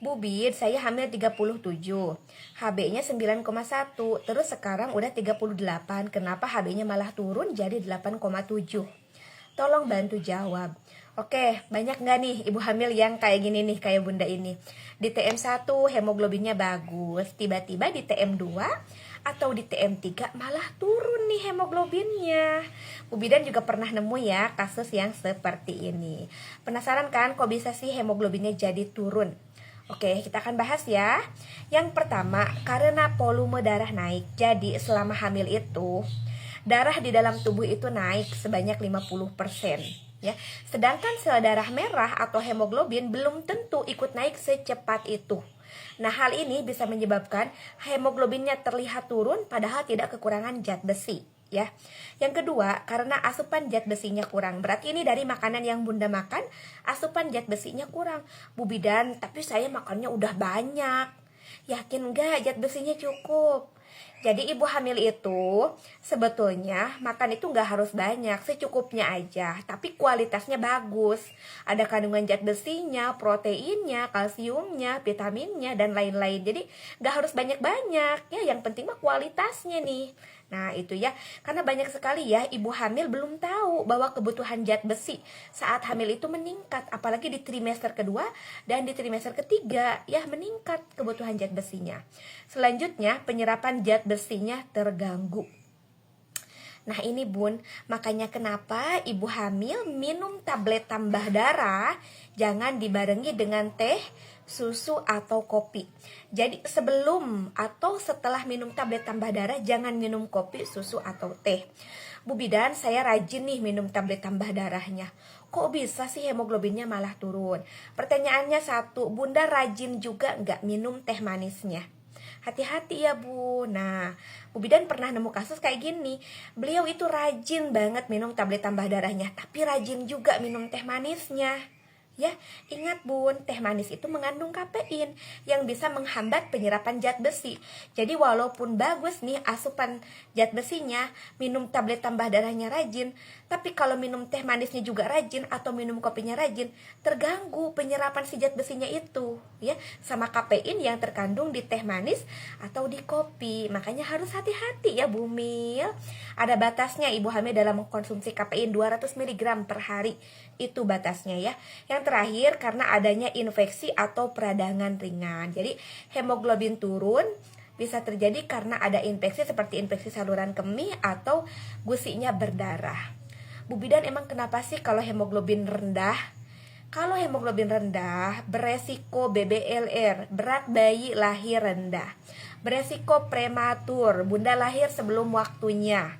Bu Bid, saya hamil 37, HB-nya 9,1, terus sekarang udah 38, kenapa HB-nya malah turun jadi 8,7? Tolong bantu jawab. Oke, banyak nggak nih ibu hamil yang kayak gini nih, kayak bunda ini? Di TM1 hemoglobinnya bagus, tiba-tiba di TM2 atau di TM3 malah turun nih hemoglobinnya. Bu Bidan juga pernah nemu ya kasus yang seperti ini. Penasaran kan kok bisa sih hemoglobinnya jadi turun? Oke, kita akan bahas ya. Yang pertama, karena volume darah naik. Jadi selama hamil itu darah di dalam tubuh itu naik sebanyak 50%, ya. Sedangkan sel darah merah atau hemoglobin belum tentu ikut naik secepat itu. Nah, hal ini bisa menyebabkan hemoglobinnya terlihat turun padahal tidak kekurangan zat besi, ya. Yang kedua, karena asupan zat besinya kurang. Berarti ini dari makanan yang Bunda makan, asupan zat besinya kurang. Bu Bidan, tapi saya makannya udah banyak. Yakin enggak zat besinya cukup? Jadi ibu hamil itu sebetulnya makan itu nggak harus banyak, secukupnya aja. Tapi kualitasnya bagus. Ada kandungan zat besinya, proteinnya, kalsiumnya, vitaminnya, dan lain-lain. Jadi nggak harus banyak-banyak. Ya, yang penting mah kualitasnya nih. Nah itu ya, karena banyak sekali ya ibu hamil belum tahu bahwa kebutuhan zat besi saat hamil itu meningkat. Apalagi di trimester kedua dan di trimester ketiga ya meningkat kebutuhan zat besinya. Selanjutnya penyerapan zat besinya terganggu. Nah ini bun, makanya kenapa ibu hamil minum tablet tambah darah jangan dibarengi dengan teh, susu, atau kopi. Jadi sebelum atau setelah minum tablet tambah darah jangan minum kopi, susu, atau teh. Bu Bidan, saya rajin nih minum tablet tambah darahnya. Kok bisa sih hemoglobinnya malah turun? Pertanyaannya satu, Bunda rajin juga nggak minum teh manisnya? Hati-hati ya Bu. Nah, Bu Bidan pernah nemu kasus kayak gini. Beliau itu rajin banget minum tablet tambah darahnya, tapi rajin juga minum teh manisnya. Ya, ingat bun, teh manis itu mengandung kafein yang bisa menghambat penyerapan zat besi. Jadi walaupun bagus nih asupan zat besinya, minum tablet tambah darahnya rajin, tapi kalau minum teh manisnya juga rajin atau minum kopinya rajin, terganggu penyerapan si zat besinya itu, ya, sama kafein yang terkandung di teh manis atau di kopi. Makanya harus hati-hati ya Bu Mil. Ada batasnya ibu hamil dalam mengkonsumsi kafein 200 mg per hari. Itu batasnya ya. Yang terakhir karena adanya infeksi atau peradangan ringan. Jadi hemoglobin turun bisa terjadi karena ada infeksi seperti infeksi saluran kemih atau gusinya berdarah. Bu Bidan, emang kenapa sih kalau hemoglobin rendah? Kalau hemoglobin rendah beresiko BBLR, berat bayi lahir rendah. Beresiko prematur, bunda lahir sebelum waktunya.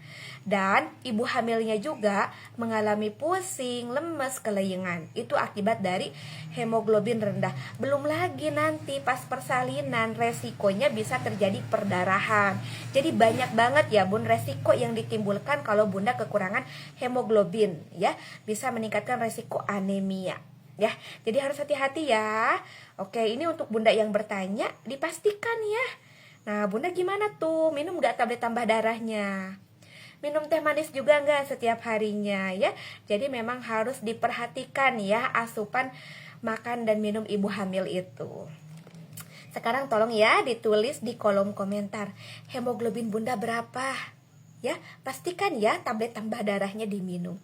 Dan ibu hamilnya juga mengalami pusing, lemes, kelayangan. Itu akibat dari hemoglobin rendah. Belum lagi nanti pas persalinan resikonya bisa terjadi perdarahan. Jadi banyak banget ya bun resiko yang ditimbulkan kalau bunda kekurangan hemoglobin ya. Bisa meningkatkan resiko anemia ya. Jadi harus hati-hati ya. Oke, ini untuk bunda yang bertanya dipastikan ya. Nah bunda gimana tuh? Minum gak tablet tambah darahnya? Minum teh manis juga enggak setiap harinya ya. Jadi memang harus diperhatikan ya asupan makan dan minum ibu hamil itu. Sekarang tolong ya ditulis di kolom komentar hemoglobin bunda berapa. Ya, pastikan ya tablet tambah darahnya diminum.